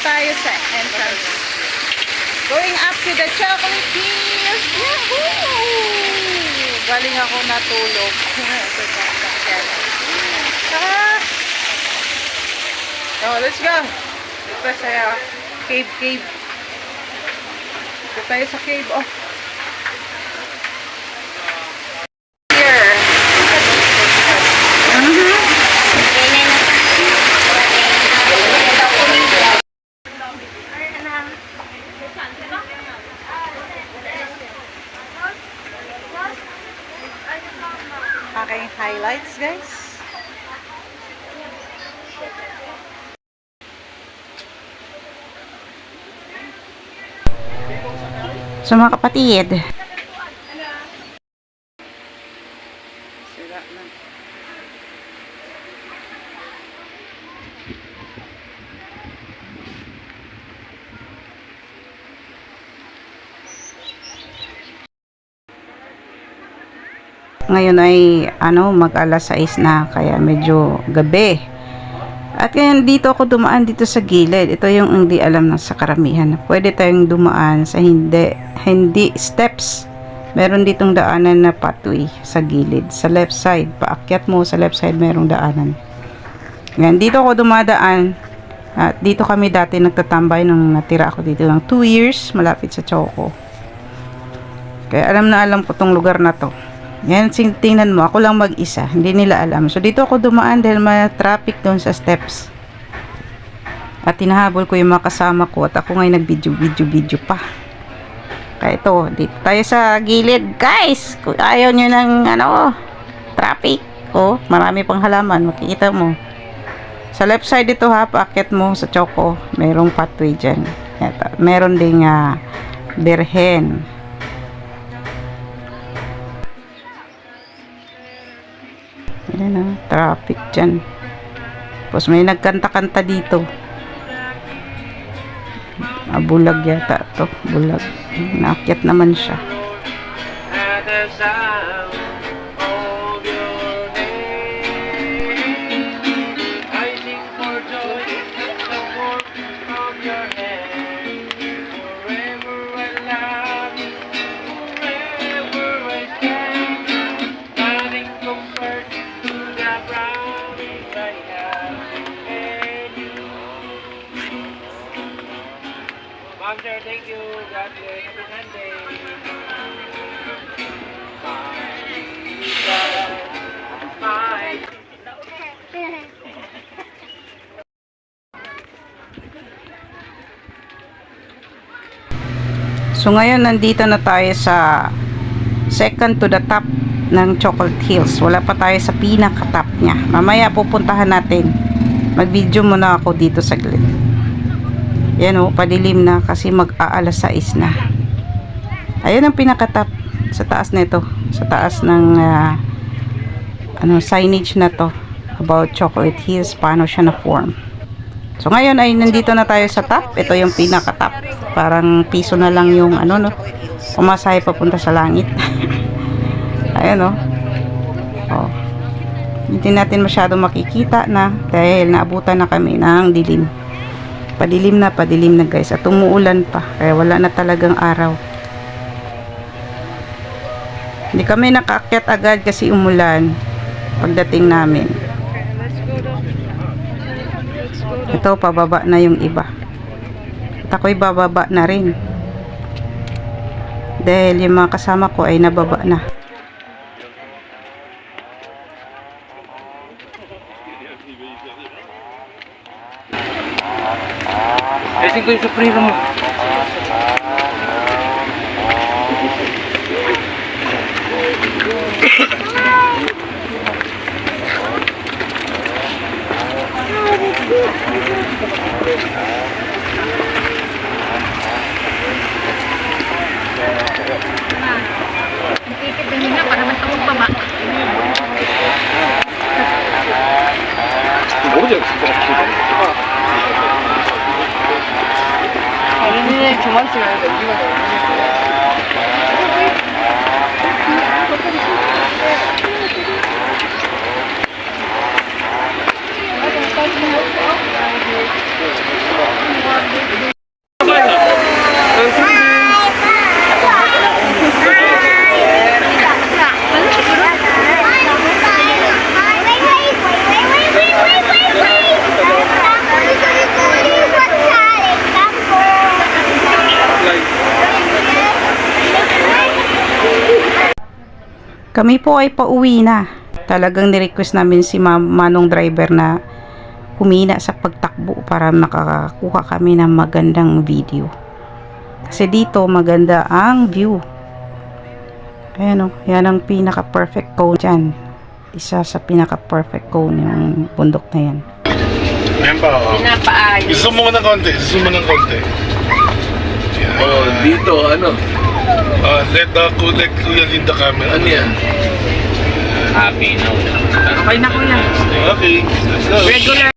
tayo sa entrance. Going up to the chocolate hills. Yahoo! Galing ako natulog. Oh, let's go. Ito sa cave. Ito tayo sa cave. Oh. Here. Aking highlights, guys. So mga kapatid, sira na. Ngayon ay mag alas 6 na, kaya medyo gabi. At ngayon dito ako dumaan dito sa gilid. Ito yung hindi alam na sa karamihan. Pwede tayong dumaan sa hindi steps. Meron ditong daanan na pathway sa gilid. Sa left side, paakyat mo sa left side merong daanan. Ngayon dito ako dumadaan. At dito kami dati nagtatambay nung natira ako dito ng 2 years malapit sa Choco. Kaya alam na alam ko tong lugar na to. Yan, tingnan mo, ako lang mag-isa. Hindi nila alam. So, dito ako dumaan dahil may traffic doon sa steps. At tinahabol ko yung mga kasama ko. At ako ngayon nag-video pa. Kaya ito, dito tayo sa gilid. Guys, kung ayaw nyo ng, traffic. Oh, marami pang halaman. Makikita mo. Sa left side dito ha, paakyat mo sa Choco. Merong pathway dyan. Meron ding berhen. Ayan traffic dyan. Tapos may nagkanta-kanta dito. Bulag yata to. Bulag. Naakyat naman siya. Ma'am, sir, thank you. God bless. Happy Sunday. So ngayon nandito na tayo sa second to the top ng Chocolate Hills. Wala pa tayo sa pinaka-top niya. Mamaya pupuntahan natin. Mag-video muna ako dito saglit. Yan padilim na kasi mag-aalas 6 na. Ayun ang pinaka-top sa taas nito. Sa taas ng signage na to about Chocolate Hills, paano siya na-form. So ngayon ay nandito na tayo sa top. Ito yung pinaka-top. Parang piso na lang yung pumasahe papunta sa langit. Ayun oh. Hindi natin masyado makikita na dahil naabutan na kami ng dilim. Padilim na guys. At umuulan pa. Kaya wala na talagang araw. Hindi kami nakaakyat agad kasi umulan pagdating namin. Ito, pababa na yung iba. At ako'y bababa na rin. Dahil yung mga kasama ko ay nababa na. Ito yung supremo mo. Tiket din na para matawag pa ba? 뭐지? 얘네 저만 찍어야 돼. 우리가 너무 Kami po ay pauwi na. Talagang nirequest namin si Manong driver na humina sa pagtakbo para makakakuha kami ng magandang video. Kasi dito maganda ang view. Ayan o, yan ang pinaka-perfect cone dyan. Isa sa pinaka-perfect cone yung bundok na yan. Ayan pa, oh. Pinapaayos. Zoom mo ng konti, zoom mo ng konti. Yan. Oh, dito, ano? Let Kuya lead the camera. Ano yan? Happy now. Okay na kuya. Okay, let's go. Regular.